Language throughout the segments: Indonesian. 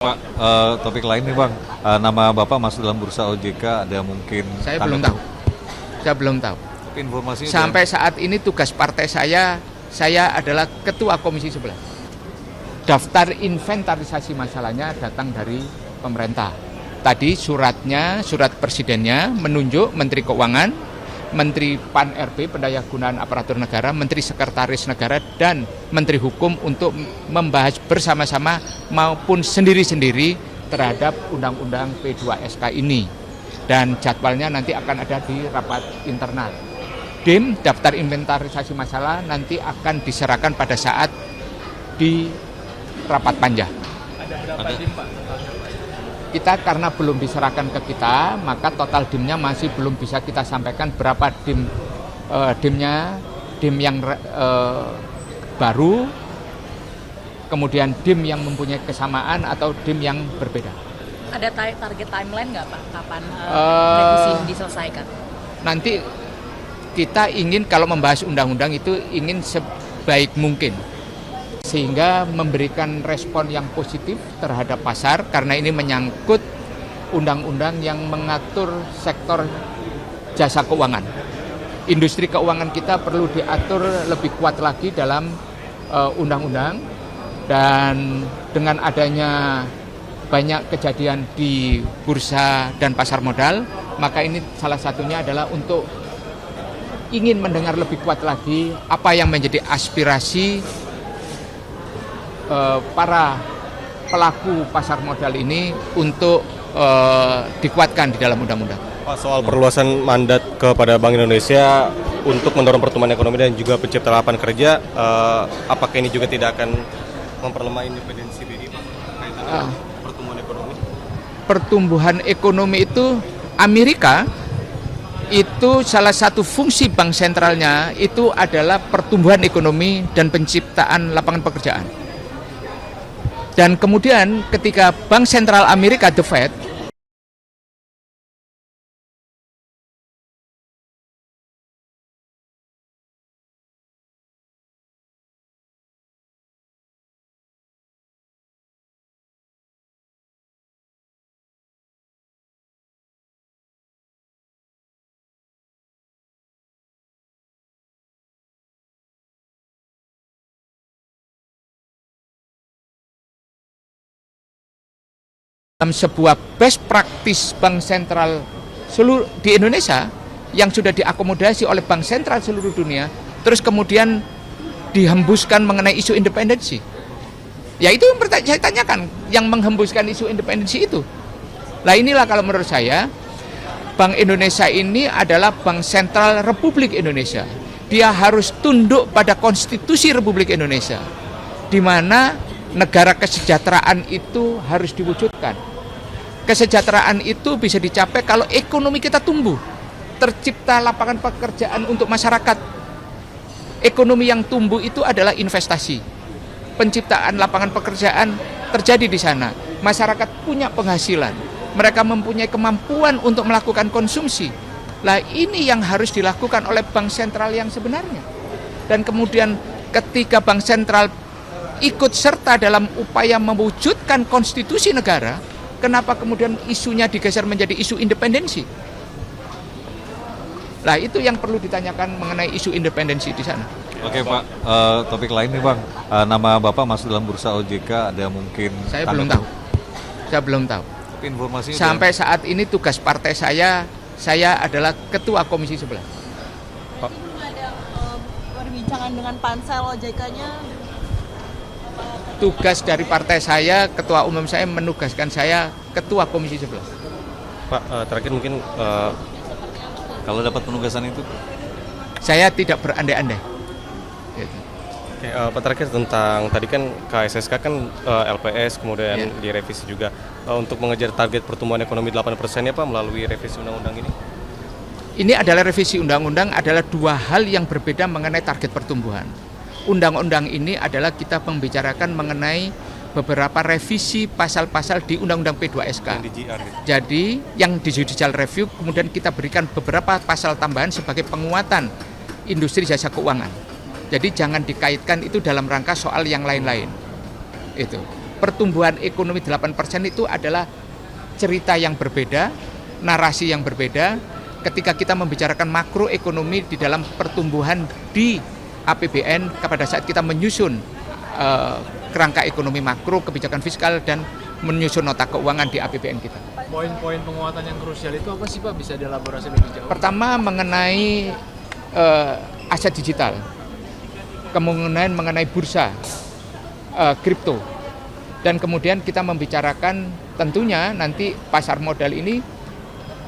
Pak, topik lain nih Bang, nama Bapak masuk dalam bursa OJK, ada mungkin Saya belum tahu. Saya belum tahu. Tapi informasinya Sampai saat ini tugas partai saya adalah Ketua Komisi 11. Daftar inventarisasi masalahnya datang dari pemerintah. Tadi surat presidennya menunjuk Menteri Keuangan, Menteri PAN-RB, Pendayagunaan Aparatur Negara, Menteri Sekretaris Negara, dan Menteri Hukum untuk membahas bersama-sama maupun sendiri-sendiri terhadap Undang-Undang P2SK ini. Dan jadwalnya nanti akan ada di rapat internal. DIM, daftar inventarisasi masalah, nanti akan diserahkan pada saat di rapat panja. Ada berapa DIM Pak? Kita karena belum diserahkan ke kita, maka total DIM-nya masih belum bisa kita sampaikan berapa DIM-nya, DIM yang baru, kemudian DIM yang mempunyai kesamaan atau DIM yang berbeda. Ada target timeline nggak Pak? Kapan revisi ini diselesaikan? Nanti kita ingin kalau membahas undang-undang itu ingin sebaik mungkin, sehingga memberikan respon yang positif terhadap pasar karena ini menyangkut undang-undang yang mengatur sektor jasa keuangan. Industri keuangan kita perlu diatur lebih kuat lagi dalam undang-undang, dan dengan adanya banyak kejadian di bursa dan pasar modal, maka ini salah satunya adalah untuk ingin mendengar lebih kuat lagi apa yang menjadi aspirasi para pelaku pasar modal ini untuk dikuatkan di dalam undang-undang. Pak, soal perluasan mandat kepada Bank Indonesia untuk mendorong pertumbuhan ekonomi dan juga pencipta lapangan kerja, apakah ini juga tidak akan memperlemah independensi BI, Pak, kaitan dengan pertumbuhan ekonomi? Pertumbuhan ekonomi itu Amerika itu salah satu fungsi bank sentralnya itu adalah pertumbuhan ekonomi dan penciptaan lapangan pekerjaan. Dan kemudian ketika Bank Sentral Amerika, The Fed, dalam sebuah best practice bank sentral seluruh di Indonesia yang sudah diakomodasi oleh bank sentral seluruh dunia, terus kemudian dihembuskan mengenai isu independensi. Ya itu yang saya tanyakan, yang menghembuskan isu independensi itu. Nah inilah kalau menurut saya, Bank Indonesia ini adalah Bank Sentral Republik Indonesia. Dia harus tunduk pada konstitusi Republik Indonesia, di mana negara kesejahteraan itu harus diwujudkan. Kesejahteraan itu bisa dicapai kalau ekonomi kita tumbuh, tercipta lapangan pekerjaan untuk masyarakat. Ekonomi yang tumbuh itu adalah investasi. Penciptaan lapangan pekerjaan terjadi di sana. Masyarakat punya penghasilan. Mereka mempunyai kemampuan untuk melakukan konsumsi. Nah, ini yang harus dilakukan oleh bank sentral yang sebenarnya. Dan kemudian ketika bank sentral ikut serta dalam upaya mewujudkan konstitusi negara, kenapa kemudian isunya digeser menjadi isu independensi? Nah, itu yang perlu ditanyakan mengenai isu independensi di sana. Oke Pak, topik lain nih Bang, nama Bapak masuk dalam bursa OJK, ada mungkin Saya belum tahu. Saya belum tahu. Tapi informasinya Sampai saat ini tugas partai saya adalah Ketua Komisi 11. Pak, Ada perbincangan dengan pansel OJK-nya? Tugas dari partai saya, Ketua Umum saya menugaskan saya Ketua Komisi 11. Pak, terakhir mungkin kalau dapat penugasan itu, Saya tidak berandai-andai. Gitu. Pak, terakhir tentang tadi kan KSSK kan LPS kemudian direvisi juga untuk mengejar target pertumbuhan ekonomi 8% ya Pak melalui revisi undang-undang ini. Ini adalah revisi undang-undang adalah dua hal yang berbeda mengenai target pertumbuhan. Undang-undang ini adalah kita membicarakan mengenai beberapa revisi pasal-pasal di Undang-Undang P2SK. Jadi yang di judicial review kemudian kita berikan beberapa pasal tambahan sebagai penguatan industri jasa keuangan. Jadi jangan dikaitkan itu dalam rangka soal yang lain-lain. Itu. pertumbuhan ekonomi 8% itu adalah cerita yang berbeda, narasi yang berbeda ketika kita membicarakan makroekonomi di dalam pertumbuhan di APBN pada saat kita menyusun kerangka ekonomi makro, kebijakan fiskal, dan menyusun nota keuangan di APBN kita. Poin-poin penguatan yang krusial itu apa sih Pak? Bisa dielaborasi lebih jauh? Pertama mengenai aset digital, kemudian mengenai bursa, kripto, dan kemudian kita membicarakan tentunya nanti pasar modal ini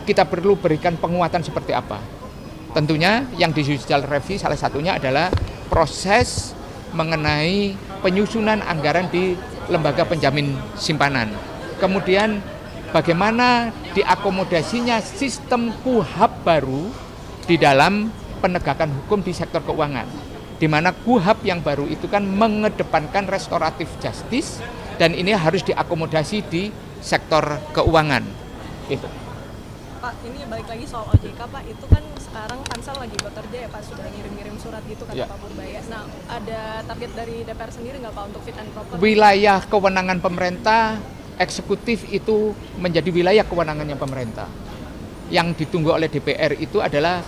kita perlu berikan penguatan seperti apa. Tentunya yang di judicial review salah satunya adalah proses mengenai penyusunan anggaran di lembaga penjamin simpanan. Kemudian bagaimana diakomodasinya sistem KUHAP baru di dalam penegakan hukum di sektor keuangan. Di mana KUHAP yang baru itu kan mengedepankan restoratif justice dan ini harus diakomodasi di sektor keuangan. Gitu. Pak, ini balik lagi soal OJK Pak, itu kan sekarang Pansel lagi bekerja ya Pak, sudah ngirim-ngirim surat gitu kata Pak Purbaya. Nah, ada target dari DPR sendiri nggak Pak untuk fit and proper? Wilayah kewenangan pemerintah, eksekutif itu menjadi wilayah kewenangannya pemerintah. Yang ditunggu oleh DPR itu adalah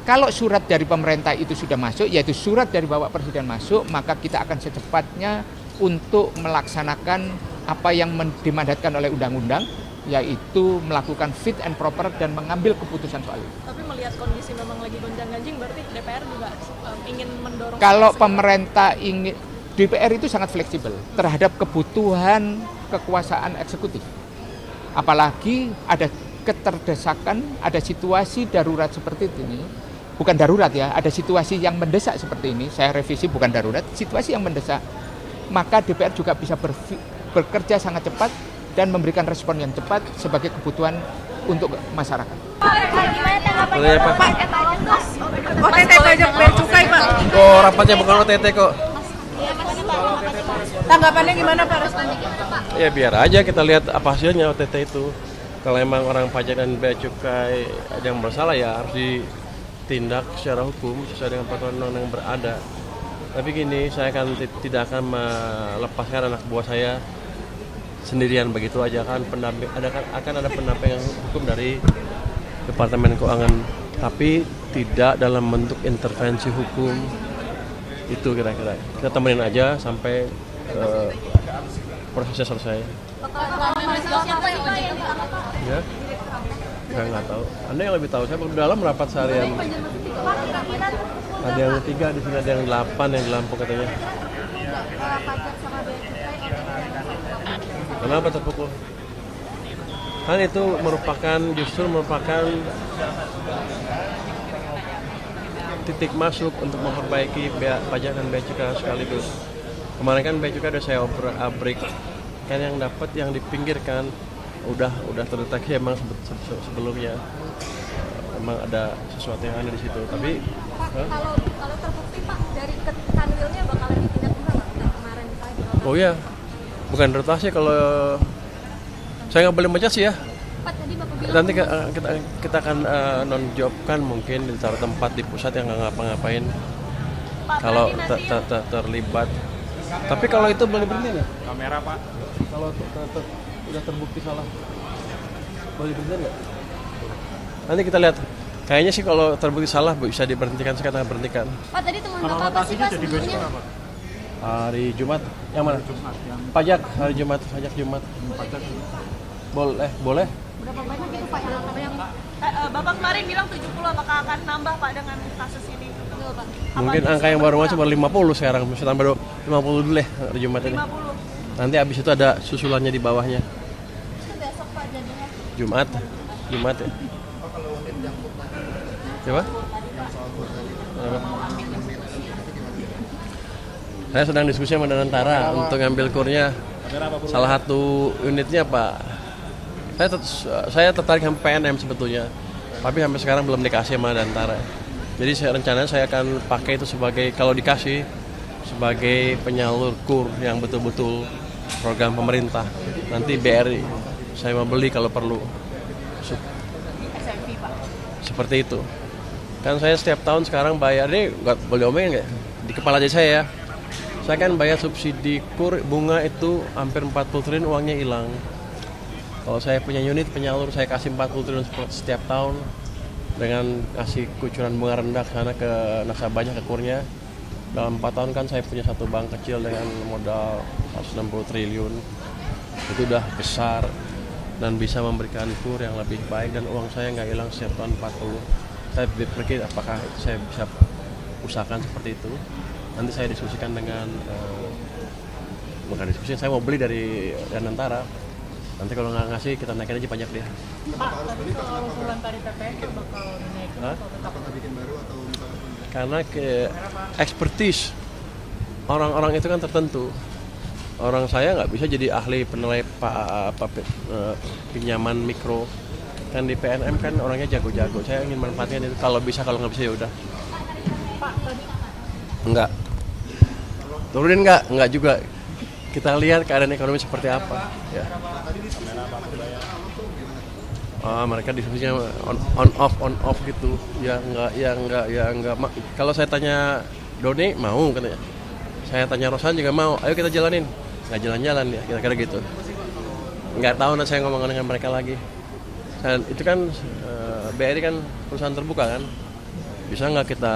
kalau surat dari pemerintah itu sudah masuk, yaitu surat dari Bapak Presiden masuk, maka kita akan secepatnya untuk melaksanakan apa yang dimandatkan oleh undang-undang, yaitu melakukan fit and proper dan mengambil keputusan soal itu. Tapi melihat kondisi memang lagi gonjang-ganjing, berarti DPR juga ingin mendorong. Kalau pemerintah ingin, DPR itu sangat fleksibel terhadap kebutuhan kekuasaan eksekutif. Apalagi ada keterdesakan, ada situasi darurat seperti ini. Bukan darurat ya, ada situasi yang mendesak seperti ini. Saya revisi bukan darurat, situasi yang mendesak. Maka DPR juga bisa bekerja sangat cepat dan memberikan respon yang cepat sebagai kebutuhan untuk masyarakat. OTT pajak bea cukai Pak. Oh, rapatnya bukan OTT kok. Tanggapannya gimana Pak? Ya biar aja kita lihat apa hasilnya OTT itu. Kalau emang orang pajak dan bea cukai ada yang bersalah ya harus ditindak secara hukum sesuai dengan peraturan undang yang berada. Tapi gini, saya tidak akan melepaskan anak buah saya sendirian begitu aja, kan akan ada pendampingan hukum dari Departemen Keuangan, tapi tidak dalam bentuk intervensi hukum. Itu kira-kira kita temenin aja sampai prosesnya selesai. Ya, saya nggak tahu. Anda yang lebih tahu. Saya baru dalam rapat seharian. Ada yang 3 di sini, ada yang 8 yang di Lampung katanya. Kenapa terpukul? Kan itu justru merupakan titik masuk untuk memperbaiki pajak dan bea cukai sekaligus. Kemarin kan bea cukai udah saya abrik, kan yang dapat yang dipinggirkan udah terdeteksi emang sebelumnya emang ada sesuatu yang aneh di situ. Tapi kalau terbukti Pak dari Kanwilnya bakal ditindak juga nggak kemarin misalnya? oh iya, bukan rotasi kalau saya nggak boleh mencas ya. Pak tadi Bapak bilang Nanti kita akan non-jobkan mungkin di tempat di pusat yang nggak ngapa-ngapain kalau terlibat. Tapi kalau itu boleh berhenti nggak? Kamera Pak. Kalau udah terbukti salah, boleh berhenti nggak? Nanti kita lihat. Kayaknya sih kalau terbukti salah bisa diberhentikan, sekarang berhentikan. Pak tadi teman Bapak apa sih Pak sebelumnya? Hari Jumat, yang mana? Pajak, hari Jumat, pajak Jumat. Boleh. Berapa banyak itu Pak yang Bapak kemarin bilang 70, apakah akan nambah Pak dengan kasus ini? Betul, Pak. Mungkin angka yang baru masuk baru 50 sekarang, bisa tambah 50 dulu deh hari Jumat ini. 50. Nanti habis itu ada susulannya di bawahnya. Itu besok Pak jadinya. Jumat ya. Coba? Saya sedang diskusi sama Danantara untuk ngambil kurnya. Salah satu unitnya Pak. Saya tertarik sama PNM sebetulnya, tapi sampai sekarang belum dikasih sama Danantara. Jadi rencananya saya akan pakai itu sebagai, kalau dikasih, sebagai penyalur kur yang betul-betul program pemerintah. Nanti BRI saya mau beli kalau perlu. Seperti itu. Kan saya setiap tahun sekarang bayar, ini nggak boleh omongin nggak? Di kepala aja saya ya. Saya kan bayar subsidi kur bunga itu hampir 40 triliun uangnya hilang. Kalau saya punya unit penyalur saya kasih 40 triliun setiap tahun dengan kasih kucuran bunga rendah ke sana ke nasabahnya ke kurnya. Dalam 4 tahun kan saya punya satu bank kecil dengan modal 160 triliun. Itu udah besar dan bisa memberikan kur yang lebih baik dan uang saya nggak hilang setiap tahun 40. Saya berpikir apakah saya bisa usahakan seperti itu. Nanti saya diskusikan dengan bukan diskusi, saya mau beli dari Danantara. Nanti kalau nggak ngasih kita naikin aja pajak dia. Pak, tapi soal usulan tadi TPN itu bakal dinaikin atau tetap bikin baru atau Karena expertise orang-orang itu kan tertentu. Orang saya nggak bisa jadi ahli penilai pinjaman mikro. Kan di PNM kan orangnya jago-jago. Saya ingin manfaatkan itu. Kalau bisa, kalau nggak bisa ya udah. Pak, tadi Enggak. Turunin nggak? Enggak juga. Kita lihat keadaan ekonomi seperti apa. Ya. Mereka diskusinya on off gitu. Ya enggak. Kalau saya tanya Doni mau katanya. Saya tanya Rosan juga mau. Ayo kita jalanin. Nggak jalan-jalan ya, kira-kira gitu. Nggak tahu nanti saya ngomong dengan mereka lagi. Dan itu kan BRI kan perusahaan terbuka kan. Bisa nggak kita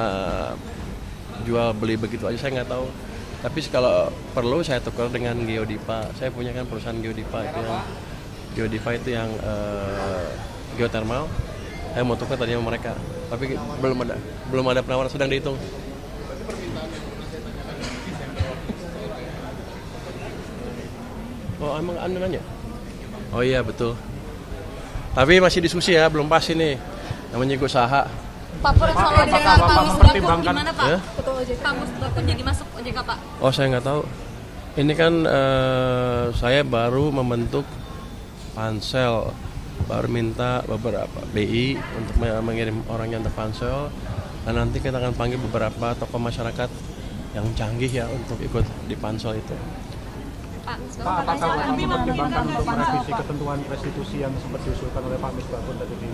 jual beli begitu aja, saya nggak tahu. Tapi kalau perlu saya tukar dengan Geodipa. Saya punya kan perusahaan Geodipa itu yang geothermal. Saya mau tukar tadinya sama mereka, tapi belum ada penawaran, sedang dihitung. Oh emang Anda nanya? Oh iya betul. Tapi masih diskusi ya, belum pas ini. Namanya gue usaha. Pak Pur soal OJK Pak Musdakun gimana Pak? Ya? Ketua OJK Pak Musdakun jadi masuk OJK Pak? Oh saya nggak tahu. Ini kan saya baru membentuk pansel, baru minta beberapa BI untuk mengirim orangnya untuk pansel, dan nanti kita akan panggil beberapa tokoh masyarakat yang canggih ya untuk ikut di pansel itu. Pak, apakah mempertimbangkan untuk merevisi ketentuan restitusi yang sempat diusulkan oleh Pak Misbakun tadi di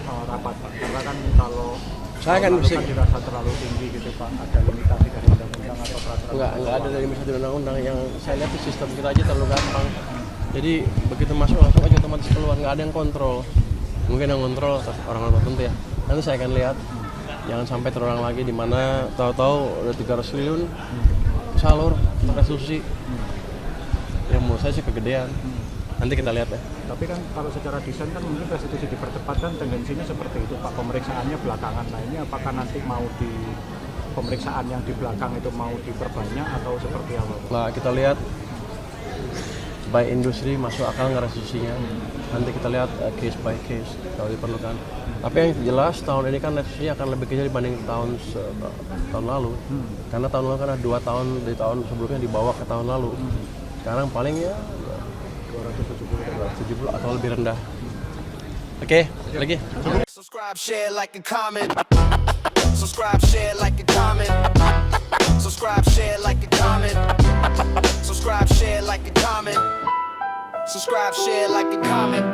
rapat Pak? Karena kan kalau Saya kan kan dirasa terlalu tinggi gitu Pak, ada limitasi dari undang-undang atau peraturan? Enggak ada dari misalnya undang-undang. Yang saya lihat di sistem kita aja terlalu gampang. Jadi begitu masuk langsung aja otomatis keluar, nggak ada yang kontrol. Mungkin yang kontrol orang-orang tertentu ya. Nanti saya akan lihat. Jangan sampai terulang lagi di mana tahu-tahu udah 300 triliun salur restitusi. Yang menurut saya sih kegedean. Nanti kita lihat ya. Tapi kan kalau secara desain kan mungkin restitusi dipercepat kan tendensinya seperti itu Pak. Pemeriksaannya belakangan. Nah ini apakah nanti mau di pemeriksaan yang di belakang itu mau diperbanyak atau seperti apa Pak? Nah kita lihat by industri masuk akal nggak restitusinya. Nanti kita lihat case by case kalau diperlukan. Tapi yang jelas tahun ini kan restitusinya akan lebih kecil dibanding tahun lalu. Karena tahun lalu kan ada 2 tahun di tahun sebelumnya dibawa ke tahun lalu. Sekarang palingnya 270 atau lebih rendah. Oke, lagi. Subscribe, share, like, and comment. Subscribe, share, like, and comment. Subscribe, share, like, and comment. Subscribe, share, like, and comment. Subscribe, share, like, and comment.